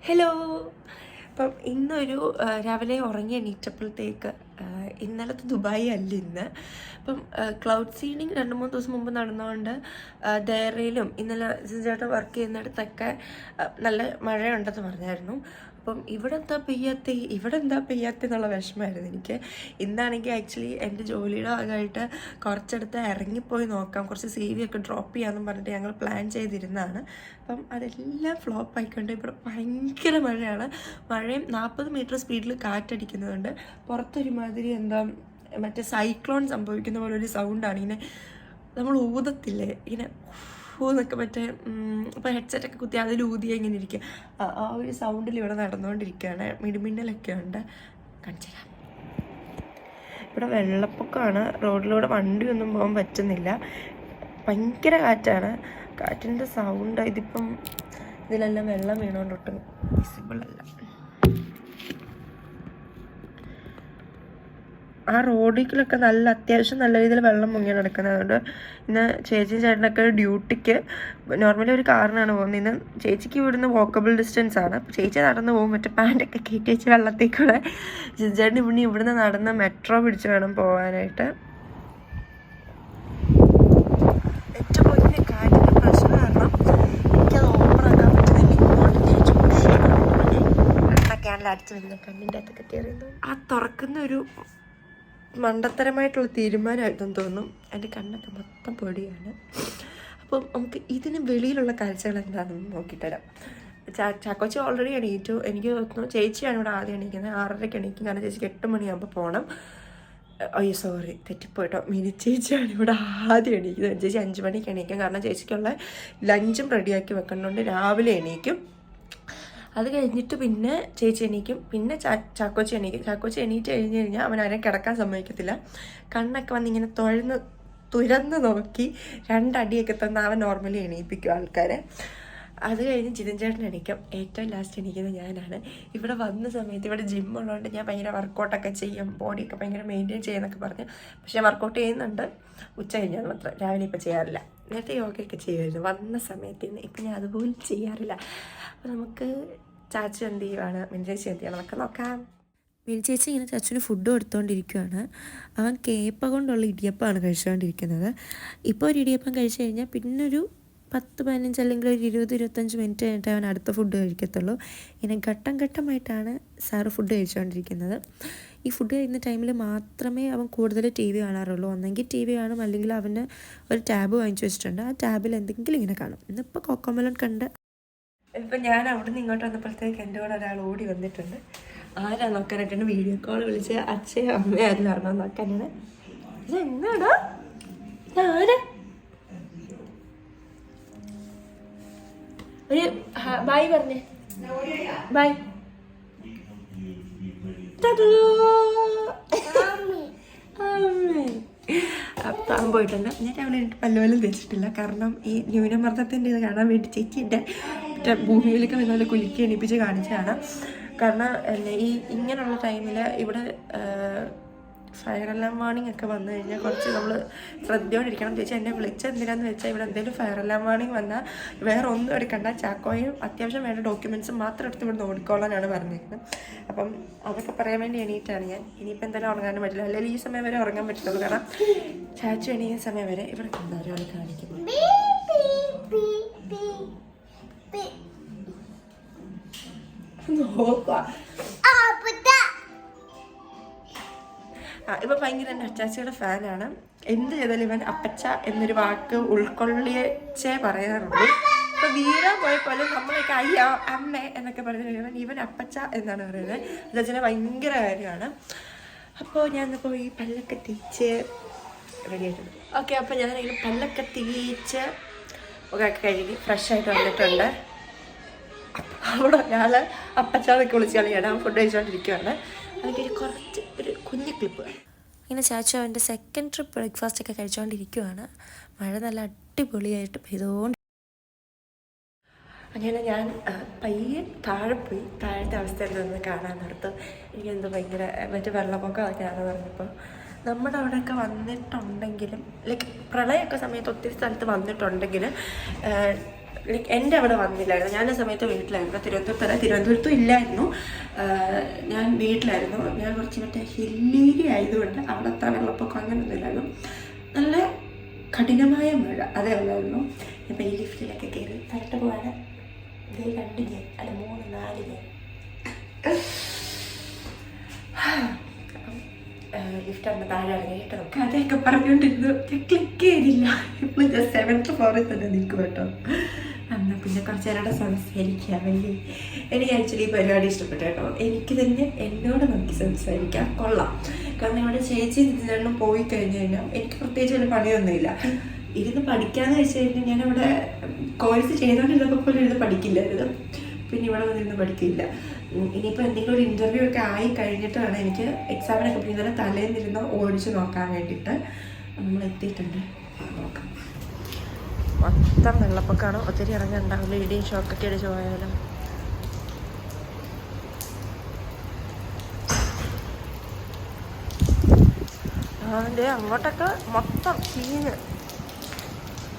Hello. അപ്പം ഇന്നൊരു രാവിലെ ഉറങ്ങി എണീറ്റപ്പോഴത്തേക്ക് ഇന്നലത്തെ ദുബായ് അല്ല ഇന്ന്. അപ്പം ക്ലൗഡ് സീഡിങ് 2-3 ദിവസം മുമ്പ് നടന്നുകൊണ്ട് ദേറയിലും ഇന്നലെ ചേട്ടൻ വർക്ക് ചെയ്യുന്നിടത്തൊക്കെ നല്ല മഴയുണ്ടെന്ന് പറഞ്ഞായിരുന്നു. അപ്പം ഇവിടെ എന്താ പെയ്യാത്ത എന്നുള്ള വിഷമമായിരുന്നു എനിക്ക്. ഇന്നാണെങ്കിൽ ആക്ച്വലി എൻ്റെ ജോലിയുടെ ഭാഗമായിട്ട് കുറച്ചടുത്ത് ഇറങ്ങിപ്പോയി നോക്കാം, കുറച്ച് CV ഒക്കെ ഡ്രോപ്പ് ചെയ്യാമെന്നും പറഞ്ഞിട്ട് ഞങ്ങൾ പ്ലാൻ ചെയ്തിരുന്നതാണ്. അപ്പം അതെല്ലാം ഫ്ലോപ്പ് ആയിക്കൊണ്ട് ഇവിടെ ഭയങ്കര മഴയാണ്. മഴയും 40 മീറ്റർ സ്പീഡിൽ കാറ്റടിക്കുന്നതുകൊണ്ട് പുറത്തൊരുമാതിരി മറ്റേ സൈക്ലോൺ സംഭവിക്കുന്ന പോലെ ഒരു സൗണ്ടാണ്. ഇങ്ങനെ നമ്മൾ ഊതത്തില്ലേ, ഇങ്ങനെ എന്നൊക്കെ മറ്റേ ഇപ്പോൾ ഹെഡ്സെറ്റൊക്കെ കുത്തി അതിൽ ഊതിയ ഇങ്ങനെ ഇരിക്കുക. ആ ഒരു സൗണ്ടിൽ ഇവിടെ നടന്നുകൊണ്ടിരിക്കുകയാണ്. മിടിമിന്നലൊക്കെ ഉണ്ട്. കാണിച്ചു തരാം. ഇവിടെ വെള്ളപ്പൊക്കമാണ്. റോഡിലൂടെ വണ്ടിയൊന്നും പോകാൻ പറ്റുന്നില്ല. ഭയങ്കര കാറ്റാണ്. കാറ്റിൻ്റെ സൗണ്ട് ഇതിലെല്ലാം വെള്ളം വീണുകൊണ്ടൊട്ടും വിസിബിൾ അല്ല. ആ റോഡിലൊക്കെ അത്യാവശ്യം നല്ല രീതിയിൽ വെള്ളം മുങ്ങി നടക്കുന്നത്. അതുകൊണ്ട് ഇന്ന് ചേച്ചിയും ചേട്ടനൊക്കെ ഡ്യൂട്ടിക്ക് നോർമലി ഒരു കാറിനാണ് പോകുന്നത്. ഇന്ന് ചേച്ചിക്ക് ഇവിടുന്ന് വോക്കബിൾ ഡിസ്റ്റൻസ് ആണ്. അപ്പോൾ ചേച്ചി നടന്ന് പോകും, മറ്റേ പാൻറ്റൊക്കെ കയറ്റി വെച്ച് വെള്ളത്തേക്കൂടെ. ചേട്ടൻ ഇവിടുന്ന് നടന്ന് മെട്രോ പിടിച്ച് വേണം പോകാനായിട്ട്. ഏറ്റവും വലിയ കാറ്റിൻ്റെ പ്രശ്നം കാരണം എനിക്കത് ഓപ്പണാക്കാൻ പറ്റുന്നില്ല. ഇങ്ങോട്ട് തിരിച്ച് കണ്ണൊക്കെയാണല്ലോ അടിച്ച് വരുന്നത്, കണ്ണിൻ്റെ അകത്തൊക്കെ കയറിയത്. ആ തുറക്കുന്ന ഒരു മണ്ടത്തരമായിട്ടുള്ള തീരുമാനമായിട്ടെന്ന് തോന്നും. എൻ്റെ കണ്ണൊക്കെ മൊത്തം പൊടിയാണ്. അപ്പം നമുക്ക് ഇതിന് വെളിയിലുള്ള കാഴ്ചകൾ എന്താണെന്ന് നോക്കിത്തരാം. ചാക്കോച്ചി ഓൾറെഡി എണീറ്റു. എനിക്ക് തോന്നുന്നു ചേച്ചിയാണ് ഇവിടെ ആദ്യം എണീക്കുന്നത്. 6:30 എണീക്കും, കാരണം ചേച്ചിക്ക് 8 മണിയാകുമ്പോൾ പോകണം. അയ്യോ സോറി, തെറ്റിപ്പോയിട്ടോ. മിനി ചേച്ചിയാണ് ഇവിടെ ആദ്യം എണീക്കുന്നത്. ചേച്ചി 5 മണിക്ക് എണീക്കും, കാരണം ചേച്ചിക്കുള്ള ലഞ്ചും റെഡിയാക്കി വെക്കുന്നുണ്ട്. രാവിലെ എണീക്കും. അത് കഴിഞ്ഞിട്ട് പിന്നെ ചേച്ചി എണീക്കും, പിന്നെ ചാക്കോച്ചി എണീക്കും. ചാക്കോച്ചി എണീറ്റ് കഴിഞ്ഞാൽ അവൻ ആരെയും കിടക്കാൻ സമ്മതിക്കത്തില്ല. കണ്ണൊക്കെ വന്നിങ്ങനെ തുരന്ന് നോക്കി 2 അടിയൊക്കെ തന്ന് അവൻ നോർമലി എണീപ്പിക്കും ആൾക്കാരെ. അത് കഴിഞ്ഞ് ജിതിൻ ചേട്ടൻ എണീക്കും. ഏറ്റവും ലാസ്റ്റ് എണീക്കുന്നത് ഞാനാണ്. ഇവിടെ വന്ന സമയത്ത് ഇവിടെ ജിമ്മുള്ളതുകൊണ്ട് ഞാൻ ഭയങ്കര വർക്കൗട്ടൊക്കെ ചെയ്യും, ബോഡിയൊക്കെ ഭയങ്കര മെയിൻറ്റെയിൻ ചെയ്യുന്നൊക്കെ പറഞ്ഞ്. പക്ഷേ വർക്കൗട്ട് ചെയ്യുന്നുണ്ട്, ഉച്ച കഴിഞ്ഞാൽ മാത്രം. രാവിലെ ഇപ്പോൾ ചെയ്യാറില്ല. നേരത്തെ യോഗയൊക്കെ ചെയ്യുമായിരുന്നു വന്ന സമയത്ത്. ഇപ്പം ഞാൻ അതുപോലും ചെയ്യാറില്ല. അപ്പോൾ നമുക്ക് ചാച്ചു എന്ത് ചെയ്യുവാണ്, മിനിച്ചേച്ചി എന്ത് ചെയ്യണം എന്നൊക്കെ നോക്കാം. മിനിച്ചേച്ചി ഇങ്ങനെ ചാച്ചുവിന് ഫുഡ് കൊടുത്തുകൊണ്ടിരിക്കുകയാണ്. അവൻ കേപ്പ കൊണ്ടുള്ള ഇടിയപ്പമാണ് കഴിച്ചുകൊണ്ടിരിക്കുന്നത്. ഇപ്പോൾ ഒരു ഇടിയപ്പം കഴിച്ചു കഴിഞ്ഞാൽ പിന്നൊരു 10-15 അല്ലെങ്കിൽ ഒരു 20-25 മിനിറ്റ് കഴിഞ്ഞിട്ട് അവൻ അടുത്ത ഫുഡ് കഴിക്കത്തുള്ളൂ. ഇങ്ങനെ ഘട്ടം ഘട്ടമായിട്ടാണ് സാറ് ഫുഡ് കഴിച്ചുകൊണ്ടിരിക്കുന്നത്. ഈ ഫുഡ് കഴിക്കുന്ന ടൈമിൽ മാത്രമേ അവൻ കൂടുതൽ TV കാണാറുള്ളൂ. ഒന്നെങ്കിൽ TV കാണും, അല്ലെങ്കിൽ അവന് ഒരു ടാബ് വാങ്ങിച്ചു വെച്ചിട്ടുണ്ട്. ആ ടാബിൽ എന്തെങ്കിലും ഇങ്ങനെ കാണും. ഇന്നിപ്പോൾ കോക്കോമെലൺ കണ്ട്. ഇപ്പം ഞാൻ അവിടെ നിന്ന് ഇങ്ങോട്ട് വന്നപ്പോഴത്തേക്ക് എൻ്റെ കൂടെ ഒരാൾ ഓടി വന്നിട്ടുണ്ട്. ആരാ നോക്കാനായിട്ടാണ് വീഡിയോ കോൾ വിളിച്ച് അച്ഛയോ അമ്മയോ ആരിലാണോ നോക്കാനാണ്. ഇത് എന്നാടാ, ആരാ? ഒരു ബായ് പറഞ്ഞേ, ബായ്. അപ്പം പോയിട്ടുണ്ട്. ഞാൻ രാവിലെ എനിക്ക് പല്ലുപോലും തെച്ചിട്ടില്ല, കാരണം ഈ ന്യൂനമർദ്ദത്തിൻ്റെ ഇത് കാണാൻ വേണ്ടി ചേച്ചിൻ്റെ ഭൂമിയിലേക്ക് വരുന്ന കുലുക്കി എണീപ്പിച്ച് കാണിച്ചതാണ്. കാരണം ഇങ്ങനെയുള്ള ടൈമിൽ ഇവിടെ ഫയർ അലാം വാർണിംഗ് ഒക്കെ വന്നു കഴിഞ്ഞാൽ കുറച്ച് നമ്മൾ ശ്രദ്ധയോടിരിക്കണം. ചേച്ചി എന്നെ വിളിച്ചത് എന്തിനാന്ന് വെച്ചാൽ ഇവിടെ എന്തെങ്കിലും ഫയർ അലാം വാർണിംഗ് വന്നാൽ വേറെ ഒന്നും എടുക്കണ്ട, ചാക്കോയും അത്യാവശ്യം വേണ്ട ഡോക്യുമെൻറ്റ്സും മാത്രം എടുത്ത് ഇവിടെ ഓടിക്കോളാനാണ് പറഞ്ഞിരിക്കുന്നത്. അപ്പം അതൊക്കെ പറയാൻ വേണ്ടി എണീറ്റാണ് ഞാൻ. ഇനിയിപ്പോൾ എന്തായാലും ഉറങ്ങാനും പറ്റില്ല, അല്ലെങ്കിൽ ഈ സമയം വരെ ഉറങ്ങാൻ പറ്റുള്ളൂ. കാരണം ചാച്ചു എണീക്കുന്ന സമയം വരെ ഇവിടെ ഒരാൾ കാണിക്കുന്നു. ഇവൻ ഭയങ്കര എൻ്റെ അച്ചാച്ചിയുടെ ഫാനാണ്. എന്ത് ചെയ്താലും ഇവൻ അപ്പച്ച എന്നൊരു വാക്ക് ഉൾക്കൊള്ളിച്ചേ പറയാറുള്ളൂ. ഇപ്പൊ വീരാൻ പോയപ്പോലും നമ്മളൊക്കെ അയ്യ അമ്മ എന്നൊക്കെ പറഞ്ഞു ഇവൻ അപ്പച്ച എന്നാണ് പറയുന്നത്. അച്ചാച്ചനെ ഭയങ്കര കാര്യമാണ്. അപ്പോൾ ഞാൻ പോയി പല്ലൊക്കെ തേച്ച് റെഡി ആയിട്ടുണ്ട്. ഓക്കെ, അപ്പോൾ ഞാനിങ്ങനെ പല്ലൊക്കെ തേച്ച് ഒക്കെ കഴുകി ഫ്രഷായിട്ട് വന്നിട്ടുണ്ട്. അവിടെ ഒരാൾ അപ്പച്ചാന്നൊക്കെ വിളിച്ച് കളിയാണ്. അവൻ ഫുഡ് കഴിച്ചുകൊണ്ടിരിക്കുകയാണ്. അതിൻ്റെ ഒരു കുഞ്ഞു ക്ലിപ്പ്. ഇങ്ങനെ ചാച്ചു അവൻ്റെ സെക്കൻഡ് ട്രിപ്പ് ബ്രേക്ക്ഫാസ്റ്റൊക്കെ കഴിച്ചുകൊണ്ടിരിക്കുകയാണ്. മഴ നല്ല അടിപൊളിയായിട്ട് പെയ്തുകൊണ്ട്. അങ്ങനെ ഞാൻ പയ്യെ താഴെ പോയി താഴത്തെ അവസ്ഥ എന്തെന്ന് കാണാൻ നിർത്തും. എനിക്കെന്തോ ഭയങ്കര മറ്റേ വെള്ളപ്പൊക്കം അതൊക്കെയാണെന്ന് പറഞ്ഞപ്പോൾ നമ്മുടെ അവിടെയൊക്കെ വന്നിട്ടുണ്ടെങ്കിലും ലൈക്ക് പ്രളയമൊക്കെ സമയത്ത് ഒത്തിരി സ്ഥലത്ത് വന്നിട്ടുണ്ടെങ്കിൽ ലൈക്ക് എൻ്റെ അവിടെ വന്നില്ലായിരുന്നു. ഞാൻ ആ സമയത്ത് വീട്ടിലായിരുന്നു, തിരുവനന്തപുരത്തും ഇല്ലായിരുന്നു, ഞാൻ വീട്ടിലായിരുന്നു. ഞാൻ കുറച്ച് മറ്റേ ഹില്ലേരി ആയതുകൊണ്ട് അവിടെ അത്ര വെള്ളപ്പൊക്കം അങ്ങനെയൊന്നും ഇല്ലായിരുന്നു. നല്ല കഠിനമായ മഴ അതേ ഉള്ളായിരുന്നു. ഇപ്പം ഈ ലിഫ്റ്റിലൊക്കെ കയറി തരട്ട് പോകാൻ 2 ഗെയിം അല്ല 3 4 ഗെയിം ലിഫ്റ്റ് അന്ന് താഴെ ഇറങ്ങിയിട്ട് നോക്കാം. അതൊക്കെ പറഞ്ഞുകൊണ്ടിരുന്നു. ക്ലിക്ക് ചെയ്തില്ല. ഇപ്പോൾ ഞാൻ 7th ഫ്ലോറിൽ തന്നെ നിൽക്കും കേട്ടോ. എന്നാൽ പിന്നെ കുറച്ച് നേരം സംസാരിക്കാം. എനിക്ക് ആക്ച്വലി ഈ പരിപാടി ഇഷ്ടപ്പെട്ടു കേട്ടോ. എനിക്ക് തന്നെ എന്നോട് നോക്കി സംസാരിക്കാം, കൊള്ളാം. കാരണം ഇവിടെ ചേച്ചി ഇതിനെണ്ണം പോയി കഴിഞ്ഞ് കഴിഞ്ഞാൽ എനിക്ക് പ്രത്യേകിച്ച് ഒരു പണിയൊന്നുമില്ല. ഇരുന്ന് പഠിക്കാമെന്ന് വെച്ച് കഴിഞ്ഞാൽ ഞാനിവിടെ കോഴ്സ് ചെയ്തുകൊണ്ടിരുന്നപ്പോൾ പോലും ഇരുന്ന് പഠിക്കില്ലായിരുന്നു. പിന്നെ ഇവിടെ വന്നിരുന്ന് പഠിക്കില്ല. ഇനിയിപ്പോൾ എന്തെങ്കിലും ഒരു ഇൻ്റർവ്യൂ ഒക്കെ ആയി കഴിഞ്ഞിട്ട് വേണം എനിക്ക് എക്സാമിനൊക്കെ പിന്നീട് തലേന്നിരുന്ന് ഓടിച്ച് നോക്കാൻ വേണ്ടിയിട്ട്. നമ്മൾ എത്തിയിട്ടുണ്ട്, നോക്കാം. മൊത്തം വെള്ളപ്പൊക്കമാണ്. ഒത്തിരി ഇറങ്ങുന്നുണ്ടാവില്ല. ഇടിയും ഷോക്കൊക്കെ അടിച്ച് പോയാലോ. അതിൻ്റെ അങ്ങോട്ടൊക്കെ മൊത്തം സീന്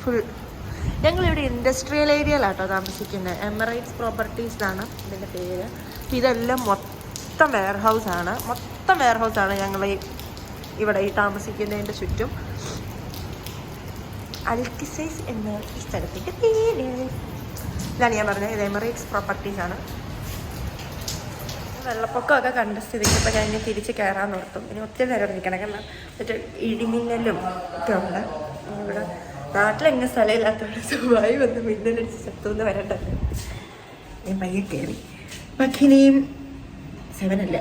ഫുൾ. ഞങ്ങളിവിടെ ഇൻഡസ്ട്രിയൽ ഏരിയയിലാട്ടോ താമസിക്കുന്നത്. എമിറേറ്റ്സ് പ്രോപ്പർട്ടീസിലാണ് ഇതിൻ്റെ പേര്. ഇതെല്ലാം മൊത്തം വെയർ ഹൗസാണ്. ഞങ്ങൾ ഇവിടെ ഈ താമസിക്കുന്നതിൻ്റെ ചുറ്റും. അൽക്കിസൈസ് എന്ന ഈ സ്ഥലത്തിൻ്റെ പേര് ഇതാണ് ഞാൻ പറഞ്ഞത്. ഇത് എമിറേറ്റ്സ് പ്രോപ്പർട്ടീസാണ്. വെള്ളപ്പൊക്കമൊക്കെ കണ്ട സ്ഥിതിക്ക് ഇപ്പോൾ ഞാൻ തിരിച്ച് കയറാൻ നിർത്തും. ഇനി ഒത്തിരി നേരം നിൽക്കണം. കാരണം മറ്റേ ഇടിമിന്നലും ഒക്കെ ഉണ്ട് ഇവിടെ. നാട്ടിലെങ്ങനെ സ്ഥലമില്ലാത്തതുകൊണ്ട് സുഖമായി വന്ന് മിന്നലടിച്ച് ചത്തുനിന്ന് വരേണ്ടത്. ഞാൻ പയ്യെ കയറി. ബാക്കി ഇനിയും 7 അല്ലേ,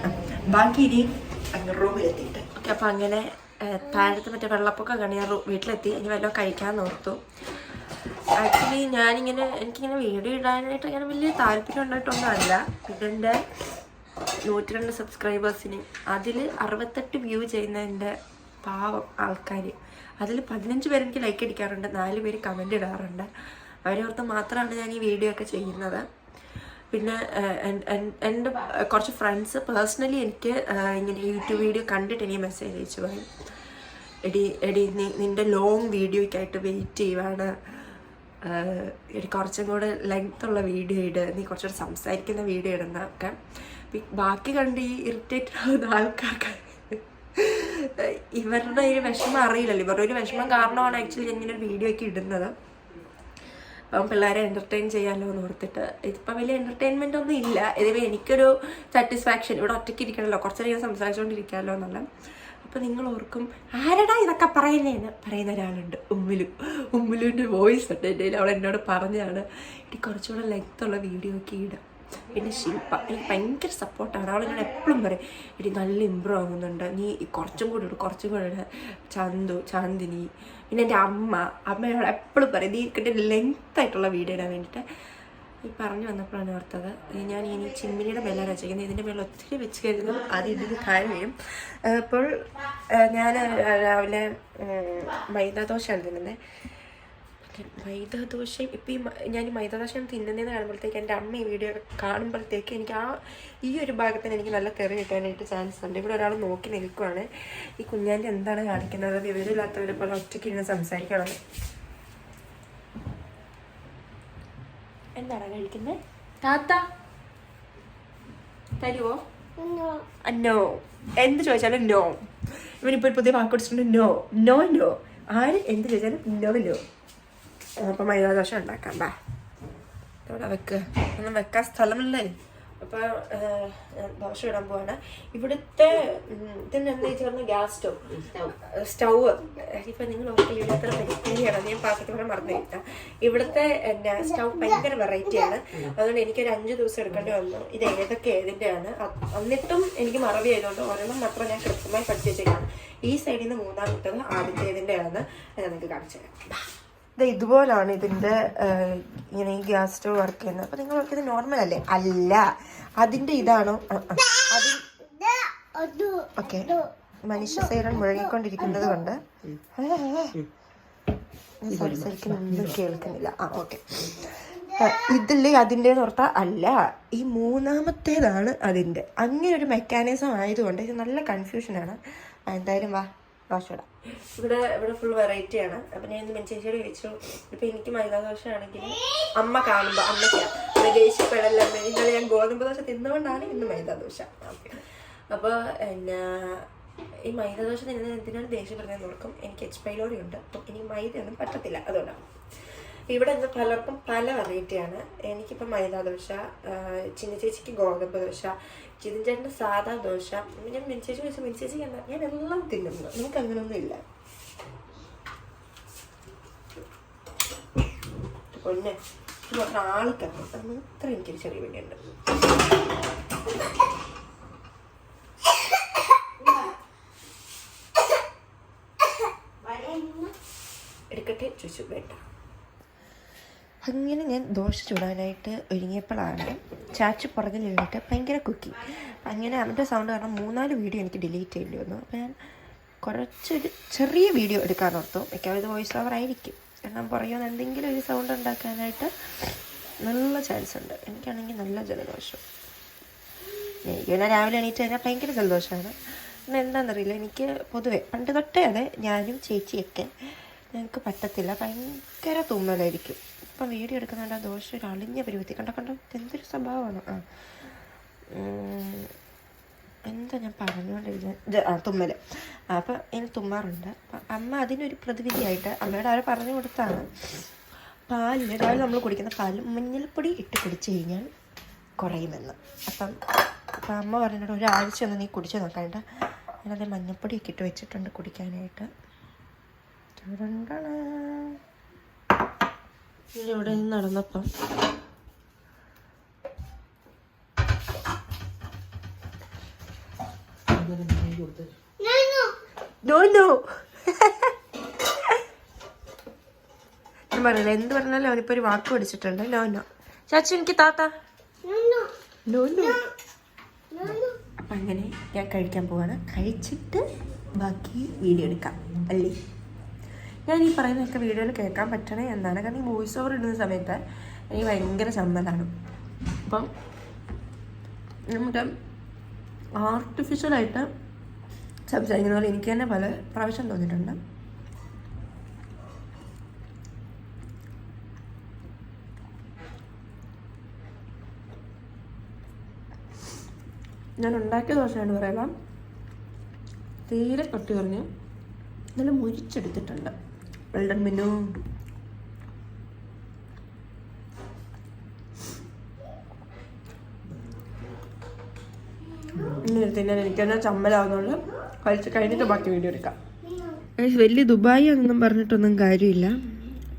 ബാക്കി ഇനിയും അങ്ങ് റൂമിലെത്തിയിട്ട്. ഓക്കെ, അപ്പോൾ അങ്ങനെ താഴത്തെ മറ്റേ വെള്ളപ്പൊക്കം കണ്ട് ഞാൻ വീട്ടിലെത്തി. ഇനി വല്ലതും കഴിക്കാൻ ഓർത്തു. ആക്ച്വലി എനിക്കിങ്ങനെ വീഡിയോ ഇടാനായിട്ട് അങ്ങനെ വലിയ താല്പര്യം ഉണ്ടായിട്ടൊന്നും അല്ല. പിന്നെ എൻ്റെ 102 സബ്സ്ക്രൈബേഴ്സിന് അതിൽ 68 വ്യൂ ചെയ്യുന്നതിൻ്റെ പാവം ആൾക്കാർ. അതിൽ 15 പേര് എനിക്ക് ലൈക്ക് അടിക്കാറുണ്ട്, 4 പേര് കമൻ്റ് ഇടാറുണ്ട്. അവരെ ഓർത്ത് മാത്രമാണ് ഞാൻ ഈ വീഡിയോ ഒക്കെ ചെയ്യുന്നത്. പിന്നെ എൻ്റെ കുറച്ച് ഫ്രണ്ട്സ് പേഴ്സണലി എനിക്ക് ഇങ്ങനെ യൂട്യൂബ് വീഡിയോ കണ്ടിട്ട് എനിക്ക് മെസ്സേജ് അയച്ചു പറയും, എടി നിൻ്റെ ലോങ് വീഡിയോയ്ക്കായിട്ട് വെയിറ്റ് ചെയ്യുവാണ്, കുറച്ചും കൂടെ ലെങ്ത്തുള്ള വീഡിയോ ഇട്, നീ കുറച്ചുകൂടെ സംസാരിക്കുന്ന വീഡിയോ ഇടുന്നതൊക്കെ. ബാക്കി കണ്ട് ഈ ഇറിറ്റേറ്റഡ് ആവുന്ന ആൾക്കാർക്ക് ഇവരുടെ ഒരു വിഷമം അറിയില്ലല്ലോ. ഇവരുടെ ഒരു വിഷമം കാരണമാണ് ആക്ച്വലി ഇങ്ങനെ ഒരു വീഡിയോ ഒക്കെ ഇടുന്നത്. അപ്പം പിള്ളേരെ എൻ്റർടൈൻ ചെയ്യാമല്ലോ എന്ന് ഓർത്തിട്ട്. ഇതിപ്പോൾ വലിയ എൻ്റർടൈൻമെൻ്റ് ഒന്നും ഇല്ല. ഇതിപ്പോൾ എനിക്കൊരു സാറ്റിസ്ഫാക്ഷൻ, ഇവിടെ ഒറ്റയ്ക്ക് ഇരിക്കണമല്ലോ, കുറച്ചധികം സംസാരിച്ചുകൊണ്ടിരിക്കാമല്ലോ എന്നുള്ള. അപ്പോൾ നിങ്ങൾ ഓർക്കും ആരടാ ഇതൊക്കെ പറയുന്നതെന്ന് പറയുന്ന ഒരാളുണ്ട്, ഉമ്മുലുവിൻ്റെ വോയിസ് ഉണ്ട് എൻ്റെ കയ്യിൽ. അവൾ എന്നോട് പറഞ്ഞതാണ് ഇനി കുറച്ചുകൂടെ ലെങ്ത്തുള്ള വീഡിയോ ഒക്കെ ഇടാം. പിന്നെ ശില്പ എനിക്ക് ഭയങ്കര സപ്പോർട്ടാണ്. അവളിങ്ങനെ എപ്പോഴും പറയും എടി നല്ല ഇമ്പ്രൂവ് ആകുന്നുണ്ട്, നീ കുറച്ചും കൂടെ ഇട്. ചാന്ദിനി, പിന്നെ എൻ്റെ അമ്മയോട് എപ്പോഴും പറയും നീ കിട്ടിയ ലെങ്ത്തായിട്ടുള്ള വീഡിയോ ഇടാൻ വേണ്ടിയിട്ട്. ഈ പറഞ്ഞു വന്നപ്പോഴാണ് ഓർത്തത് ഞാൻ ഇനി ചിമ്മിനിയുടെ മേലാണ് വെച്ചിരിക്കുന്നത്. ഇതിൻ്റെ മേലെ ഒത്തിരി വെച്ച് കരുതും അത് ഇതിന് കഴിയും. ഇപ്പോൾ ഞാൻ രാവിലെ മൈദാദോശയാണ് തിന്നുന്നത്. മൈദാദോശയും ഇപ്പം ഞാൻ ഈ മൈദാദോശയും തിന്നുന്നതെന്ന് കാണുമ്പോഴത്തേക്ക് എൻ്റെ അമ്മ ഈ വീഡിയോ കാണുമ്പോഴത്തേക്ക് എനിക്ക് ഈ ഒരു ഭാഗത്തിന് എനിക്ക് നല്ല തെറി കിട്ടാനായിട്ട് ചാൻസ് ഉണ്ട്. ഇവിടെ ഒരാൾ നോക്കി നിൽക്കുവാണ്. ഈ കുഞ്ഞാൻ്റെ എന്താണ് കാണിക്കുന്നത്, വിവരമില്ലാത്തവരെ പോലെ ഒറ്റയ്ക്ക് ഇരുന്ന് സംസാരിക്കണം. എന്താണ് കഴിക്കുന്നത് താത്ത? തരുവോ? നോ. എന്ത് ചോദിച്ചാലും നോ. ഇവനിപ്പോൾ ഒരു പുതിയ വാക്ക് കൊടുത്തിട്ടുണ്ട്, നോ. ആര് എന്ത് ചോദിച്ചാലും നോ. അപ്പം മൈദാദോശ ഉണ്ടാക്കാം. ഇവിടെ ഒന്നും വെക്കാൻ സ്ഥലമില്ലേ. അപ്പോൾ ദോശ ഇടാൻ പോവാണ്. ഇവിടുത്തെ ഇതിന് എന്താ വെച്ചാൽ ഗ്യാസ് സ്റ്റൗവ് ഇപ്പം നിങ്ങൾ ഓർക്കില്ലാത്ത പരിപാടിയാണ്. ഞാൻ പാത്രത്തിൽ കൂടെ മറന്നു കിട്ടാം. ഇവിടുത്തെ സ്റ്റൗ ഭയങ്കര വെറൈറ്റിയാണ്. അതുകൊണ്ട് എനിക്കൊരു 5 ദിവസം എടുക്കേണ്ടി വന്നു. ഇത് ഏതൊക്കെ ഏതിൻ്റെയാണ്. എന്നിട്ടും എനിക്ക് മറവി ആയതുകൊണ്ട് ഒരെണ്ണം മാത്രം ഞാൻ കൃത്യമായി പഠിച്ചു വെച്ചേക്കാണ്. ഈ സൈഡിൽ നിന്ന് 3-ാമത്തത് ആദ്യത്തേതിൻ്റെയാണ്. അത് നിങ്ങൾക്ക് കാണിച്ചു തരാം. ഇതുപോലാണ് ഇതിൻ്റെ ഇങ്ങനെ ഈ ഗ്യാസ് സ്റ്റവ് വർക്ക് ചെയ്യുന്നത്. അപ്പോൾ നിങ്ങൾക്ക് ഇത് നോർമൽ അല്ലേ? അല്ല, അതിൻ്റെ ഇതാണോ? ഓക്കെ, മനുഷ്യ സൈലൻ മുഴങ്ങിക്കൊണ്ടിരിക്കുന്നത് കൊണ്ട് സംസാരിക്കുന്നൊന്നും കേൾക്കുന്നില്ല. ഓക്കെ, ഇതില്ലേ അതിൻ്റെ ഓർത്താ അല്ല, ഈ 3-ാമത്തേതാണ് അതിൻ്റെ. അങ്ങനെ ഒരു മെക്കാനിസം ആയതുകൊണ്ട് ഇത് നല്ല കൺഫ്യൂഷനാണ്. എന്തായാലും വാ ദോശയുടെ ഇവിടെ ഫുൾ വെറൈറ്റിയാണ്. അപ്പം ഞാൻ ഇന്ന് മെഞ്ചേച്ചിയോട് ചോദിച്ചു, ഇപ്പം എനിക്ക് മൈദ ദോശ ആണെങ്കിൽ അമ്മ കാണുമ്പോൾ അമ്മയ്ക്ക് ദേഷ്യപ്പെടല്ല, ഇന്നലെ ഞാൻ ഗോതമ്പ് ദോശ തിന്നുകൊണ്ടാണ് ഇന്ന് മൈദ ദോശ. അപ്പോൾ എന്നാ ഈ മൈദ ദോശ തിന്നുന്നത് എന്തിനാണ് ദേഷ്യപ്പെടുന്നതെന്ന് നോക്കും. എനിക്ക് എച്ച് പൈലോറി ഉണ്ട്, അപ്പം എനിക്ക് മൈദയൊന്നും പറ്റത്തില്ല, അതുകൊണ്ടാണ്. ഇവിടെ നിന്ന് പലർക്കും പല വെറൈറ്റിയാണ്. എനിക്കിപ്പോൾ മൈദ ദോശ, ചിന്ന ചേച്ചിക്ക് ഗോതമ്പ് ദോശ, ചിതൻ ചേട്ടൻ്റെ സാധാ ദോശ. ഞാൻ മിനിച്ചേച്ചി ചോദിച്ചാൽ മിനിച്ചേച്ചിക്ക് എന്താ, ഞാൻ എല്ലാം തിന്നുന്നു, നിങ്ങൾക്ക് അങ്ങനെയൊന്നും ഇല്ല. പൊന്നെ ഇത് ആൾക്കാണ് അത്ര എനിക്കൊരു ചെറിയ വേണ്ടിയുണ്ട്. എടുക്കട്ടെ ചോദിച്ചു വേണ്ട. അങ്ങനെ ഞാൻ ദോശ ചൂടാനായിട്ട് ഒരുങ്ങിയപ്പോഴാണ് ചാച്ചു പുറകിൽ നിന്നിട്ട് ഭയങ്കര കുക്കി. അങ്ങനെ അവൻ്റെ സൗണ്ട് കാരണം 3-4 വീഡിയോ എനിക്ക് ഡിലീറ്റ് ചെയ്യേണ്ടി വന്നു. അപ്പോൾ ഞാൻ കുറച്ചൊരു ചെറിയ വീഡിയോ എടുക്കാനോർത്തു. മിക്കവാറും ഇത് വോയിസ് ഓവർ ആയിരിക്കും, കാരണം പറയുന്ന എന്തെങ്കിലും ഒരു സൗണ്ട് ഉണ്ടാക്കാനായിട്ട് നല്ല ചാൻസ് ഉണ്ട്. എനിക്കാണെങ്കിൽ നല്ല ജലദോഷം. എനിക്ക് പിന്നെ രാവിലെ എണീറ്റ് കഴിഞ്ഞാൽ ഭയങ്കര ജലദോഷമാണ്. പിന്നെ എന്താണെന്നറിയില്ല, എനിക്ക് പൊതുവെ പണ്ട് തൊട്ടേ അതെ, ഞാനും ചേച്ചിയൊക്കെ ഞങ്ങൾക്ക് പറ്റത്തില്ല, ഭയങ്കര തുമ്മലായിരിക്കും. ഇപ്പം വീഡിയോ എടുക്കുന്നുണ്ട് ആ ദോശ ഒരു അളിഞ്ഞ പരുവത്തി കണ്ടോ എന്തൊരു സ്വഭാവമാണ്. എന്താ ഞാൻ പറഞ്ഞുകൊണ്ടിരുന്നത്, തുമ്മൽ. അപ്പം എനിക്ക് തുമ്മാറുണ്ട്. അപ്പം അമ്മ അതിനൊരു പ്രതിവിധിയായിട്ട് അമ്മയോട് ആരും പറഞ്ഞു കൊടുത്താണ് പാലിന്, രാവിലെ നമ്മൾ കുടിക്കുന്ന പാലിൽ മഞ്ഞൾപ്പൊടി ഇട്ട് കുടിച്ച് കഴിഞ്ഞാൽ കുറയുമെന്ന്. അപ്പം അമ്മ പറഞ്ഞിട്ട് ഒരാഴ്ച ഒന്ന് നീ കുടിച്ച് നോക്കാണ്ട് ഞാനത് മഞ്ഞൾപ്പൊടിയൊക്കെ ഇട്ട് വെച്ചിട്ടുണ്ട് കുടിക്കാനായിട്ട്. ഇവിടെ നിന്ന് നടന്നപ്പം ഞാൻ പറഞ്ഞില്ല, എന്ത് പറഞ്ഞാലും അവനിപ്പോ ഒരു വാക്ക് പഠിച്ചിട്ടുണ്ട്. നോ നോ ചാച്ചു എനിക്ക് താത്ത നോ നോ. അപ്പം അങ്ങനെ ഞാൻ കഴിക്കാൻ പോവാണ്. കഴിച്ചിട്ട് ബാക്കി വീഡിയോ എടുക്കാം അല്ലേ. ഞാൻ ഈ പറയുന്നതൊക്കെ വീഡിയോയിൽ കേൾക്കാൻ പറ്റണേ എന്നാണ്, കാരണം ഈ വോയിസ് ഓവർ ഇടുന്ന സമയത്ത് എനിക്ക് ഭയങ്കര ചമ്മലാണ്. അപ്പം നമ്മുടെ ആർട്ടിഫിഷ്യലായിട്ട് സംസാരിക്കുന്ന പോലെ എനിക്ക് തന്നെ പല പ്രാവശ്യം തോന്നിയിട്ടുണ്ട്. ഞാൻ ഉണ്ടാക്കിയ ദോശയാണ് പറയാം, തീരെ കട്ടി പറഞ്ഞ് നല്ല മുരിച്ചെടുത്തിട്ടുണ്ട്. വെൽഡൺ മിന്നു. തിന്നാൻ എനിക്ക് തന്നെ ചമ്മലാവുന്നുണ്ട്. കഴിച്ച് കഴിഞ്ഞിട്ട് ബാക്കി വീഡിയോ എടുക്കാം. വലിയ ദുബായി എന്നൊന്നും പറഞ്ഞിട്ടൊന്നും കാര്യമില്ല.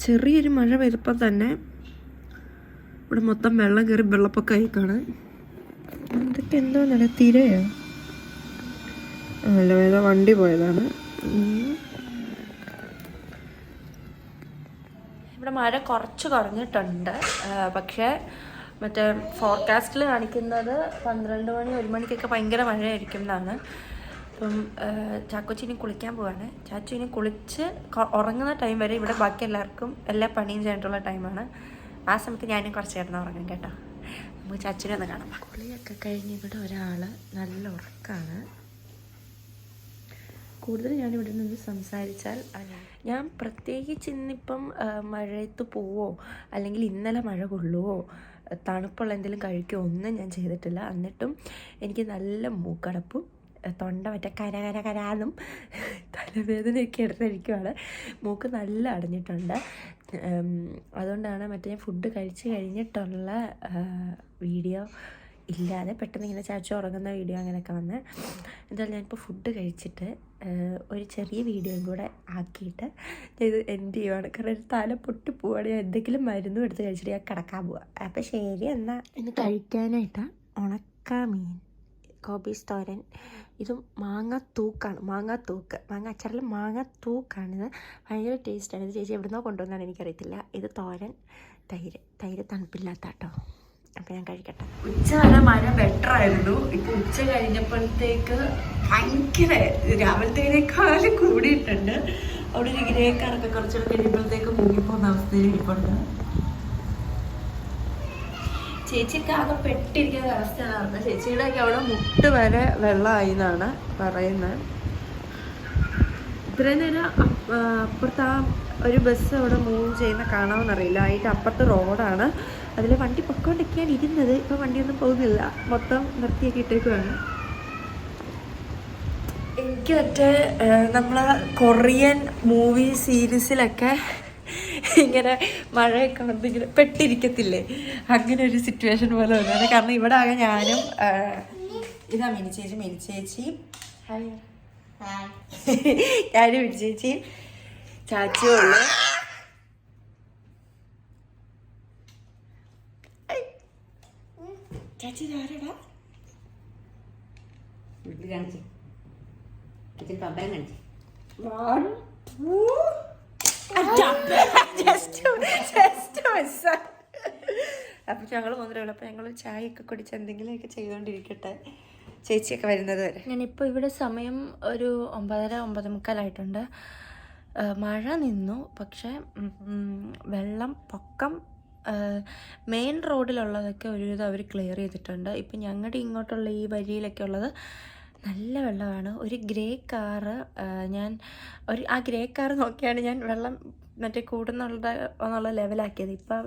ചെറിയൊരു മഴ പെയ്തപ്പോൾ തന്നെ ഇവിടെ മൊത്തം വെള്ളം കയറി വെള്ളപ്പൊക്കമായി കാണാൻ. എന്തൊക്കെ എന്തോന്നാണ്, തിരയോ അല്ല ഏതോ വണ്ടി പോയതാണ്. ഇവിടെ മഴ കുറച്ച് കുറഞ്ഞിട്ടുണ്ട്, പക്ഷേ മറ്റേ ഫോർകാസ്റ്റിൽ കാണിക്കുന്നത് 12 മണി 1 മണിക്കൊക്കെ ഭയങ്കര മഴയായിരിക്കും എന്നാണ്. അപ്പം ചാക്കോച്ചി ഇനി കുളിക്കാൻ പോവാണ്. ചാച്ചു ഇനി കുളിച്ച് ഉറങ്ങുന്ന ടൈം വരെ ഇവിടെ ബാക്കി എല്ലാവർക്കും എല്ലാ പണിയും ചെയ്തിട്ടുള്ള ടൈമാണ്. ആ സമയത്ത് ഞാനും കുറച്ച് കിടന്ന് ഉറങ്ങും കേട്ടോ. നമുക്ക് ചാച്ചുനെ ഒന്ന് കാണാം. കുളിയൊക്കെ കഴിഞ്ഞ് ഇവിടെ ഒരാൾ നല്ല ഉറക്കമാണ്. കൂടുതൽ ഞാനിവിടെ നിന്ന് സംസാരിച്ചാൽ ഞാൻ പ്രത്യേകിച്ച് ഇന്നിപ്പം മഴയത്ത് പോവോ അല്ലെങ്കിൽ ഇന്നലെ മഴ കൊള്ളുവോ തണുപ്പുള്ള എന്തെങ്കിലും കഴിക്കുകയോ ഒന്നും ഞാൻ ചെയ്തിട്ടില്ല. എന്നിട്ടും എനിക്ക് നല്ല മൂക്കടപ്പും തൊണ്ട മറ്റേ കരാന്നും തലവേദനയൊക്കെ എടുത്തിരിക്കുവാണ്. മൂക്ക് നല്ല അടഞ്ഞിട്ടുണ്ട്. അതുകൊണ്ടാണ് മറ്റേ ഞാൻ ഫുഡ് കഴിച്ച് കഴിഞ്ഞിട്ടുള്ള വീഡിയോ ഇല്ലാതെ പെട്ടെന്ന് ഇങ്ങനെ ചാച്ചു ഉറങ്ങുന്ന വീഡിയോ അങ്ങനെയൊക്കെ വന്ന്. എന്തായാലും ഞാനിപ്പോൾ ഫുഡ് കഴിച്ചിട്ട് ഒരു ചെറിയ വീഡിയോയും കൂടെ ആക്കിയിട്ട് ഇത് എൻഡ് ചെയ്യുവാണ്. കാരണം ഒരു തല പൊട്ടി പോവുകയാണ്. ഞാൻ എന്തെങ്കിലും മരുന്നും എടുത്ത് കഴിച്ചിട്ട് ഞാൻ കിടക്കാൻ പോവാം. അപ്പം ശരി എന്നാൽ ഇന്ന് കഴിക്കാനായിട്ട് ഉണക്ക മീൻ, കോബീസ് തോരൻ, ഇതും മാങ്ങാത്തൂക്കാണ്. മാങ്ങ അച്ചാറിൽ മാങ്ങാത്തൂക്കാണിത്. ഭയങ്കര ടേസ്റ്റാണ്. ഇത് ചേച്ചി എവിടുന്നോ കൊണ്ടുവന്നാണ് എനിക്കറിയത്തില്ല. ഇത് തോരൻ, തൈര് തണുപ്പില്ലാത്ത കേട്ടോ. അപ്പം ഞാൻ കഴിക്കട്ടെ. ഉച്ച വരെ മഴ ബെറ്റർ ആയിരുന്നു. ഇപ്പം ഉച്ച കഴിഞ്ഞപ്പോഴത്തേക്ക് ഭയങ്കര രാവിലത്തേനേക്കാൾ കൂടിയിട്ടുണ്ട്. അവിടെ ഒരു ഗ്രേക്കാരൊക്കെ കുറച്ചുകൂടെ കഴിയുമ്പോഴത്തേക്ക് മുങ്ങിപ്പോകുന്ന അവസ്ഥയിൽ ഇരിപ്പുണ്ട്. ചേച്ചിക്ക് ആകെ പെട്ടിരിക്കുന്ന അവസ്ഥയാണ് പറഞ്ഞത്. ചേച്ചിയുടെ ഒക്കെ അവിടെ മുട്ട് വരെ വെള്ളമായി എന്നാണ് പറയുന്നത്. ഇത്രയും നേരം അപ്പുറത്ത് ആ ഒരു ബസ് അവിടെ മൂവ് ചെയ്യുന്ന കാണാമെന്നറിയില്ല. അതിൻ്റെ അപ്പുറത്ത് റോഡാണ്, അതിൽ വണ്ടി പൊക്കോണ്ടൊക്കെയാണ് ഇരുന്നത്. ഇപ്പോൾ വണ്ടിയൊന്നും പോകുന്നില്ല, മൊത്തം നിർത്തിയൊക്കെ ഇട്ടേക്കുവാണ്. എനിക്ക് മറ്റേ നമ്മളെ കൊറിയൻ മൂവി സീരീസിലൊക്കെ ഇങ്ങനെ മഴയൊക്കെ വന്ന് ഇങ്ങനെ പെട്ടിരിക്കത്തില്ലേ, അങ്ങനെ ഒരു സിറ്റുവേഷൻ പോലെ വന്നത്. കാരണം ഇവിടെ ആകെ ഞാനും ഇതാ മിനി ചേച്ചി ഞാനും മിനി ചേച്ചിയും ചാച്ചിയും ഉള്ളു. ചാച്ചി ആരാടാ വീട്ടിൽ കാണിച്ചു പമ്പരം കാണിച്ചു. അപ്പം ഞങ്ങൾ മാത്രമേ ഉള്ളൂ. അപ്പം ഞങ്ങൾ ചായയൊക്കെ കുടിച്ച് എന്തെങ്കിലുമൊക്കെ ചെയ്തുകൊണ്ടിരിക്കട്ടെ, ചേച്ചിയൊക്കെ വരുന്നത് വരെ. ഞാനിപ്പോൾ ഇവിടെ സമയം ഒരു 9:30-9:45 മഴ നിന്നു, പക്ഷേ വെള്ളം പൊക്കം മെയിൻ റോഡിലുള്ളതൊക്കെ ഒരുവിധം അവർ ക്ലിയർ ചെയ്തിട്ടുണ്ട്. ഇപ്പം ഞങ്ങളുടെ ഇങ്ങോട്ടുള്ള ഈ വഴിയിലൊക്കെ ഉള്ളത് നല്ല വെള്ളമാണ്. ഒരു ഗ്രേ കാറ് ആ ഗ്രേ കാറ് നോക്കിയാണ് ഞാൻ വെള്ളം മറ്റേ കൂടുന്നുള്ള ലെവലാക്കിയത്. ഇപ്പം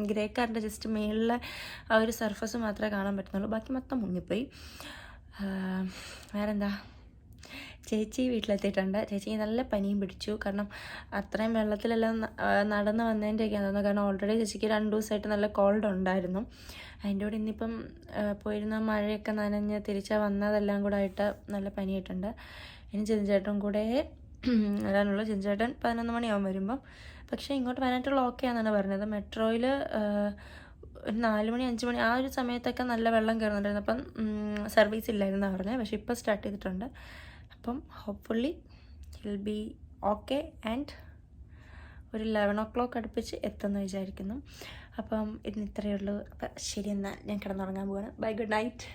ഗ്രേ കാറിൻ്റെ ജസ്റ്റ് മേളിലെ ആ ഒരു സർഫസ് മാത്രമേ കാണാൻ പറ്റുന്നുള്ളൂ, ബാക്കി മൊത്തം മുങ്ങിപ്പോയി. വേറെന്താ, ചേച്ചി വീട്ടിലെത്തിയിട്ടുണ്ട്. ചേച്ചിക്ക് നല്ല പനിയും പിടിച്ചു, കാരണം അത്രയും വെള്ളത്തിലെല്ലാം നടന്ന് വന്നതിൻ്റെയൊക്കെയാണ് തോന്നുന്നത്. കാരണം ഓൾറെഡി ചേച്ചിക്ക് 2 ദിവസമായിട്ട് നല്ല കോൾഡ് ഉണ്ടായിരുന്നു. അതിൻ്റെ കൂടെ ഇന്നിപ്പം പോയിരുന്ന മഴയൊക്കെ നനഞ്ഞ് തിരിച്ചാൽ വന്നതെല്ലാം കൂടെ ആയിട്ട് നല്ല പനിയായിട്ടുണ്ട്. ഇനി ചിഞ്ചേട്ടൻ കൂടെ വരാനുള്ള. ചിഞ്ചേട്ടൻ 11 മണിയാവും വരുമ്പം. പക്ഷേ ഇങ്ങോട്ട് വരാനായിട്ടുള്ള ഓക്കെ ആണെന്നാണ് പറഞ്ഞത്. മെട്രോയിൽ ഒരു 4 മണി 5 മണി ആ ഒരു സമയത്തൊക്കെ നല്ല വെള്ളം കയറുന്നുണ്ടായിരുന്നു. അപ്പം സർവീസ് ഇല്ലായിരുന്നാണ് പറഞ്ഞത്. പക്ഷേ ഇപ്പോൾ സ്റ്റാർട്ട് ചെയ്തിട്ടുണ്ട്. അപ്പം hopefully will be okay and ഒരു 11 o'clock അടുപ്പിച്ച് എത്തുമെന്ന് വിചാരിക്കുന്നു. അപ്പം ഇന്ന് ഇത്രയേ ഉള്ളൂ. അപ്പം ശരി, എന്നാൽ ഞാൻ കിടന്നുറങ്ങാൻ പോവാണ്. Bye, good night.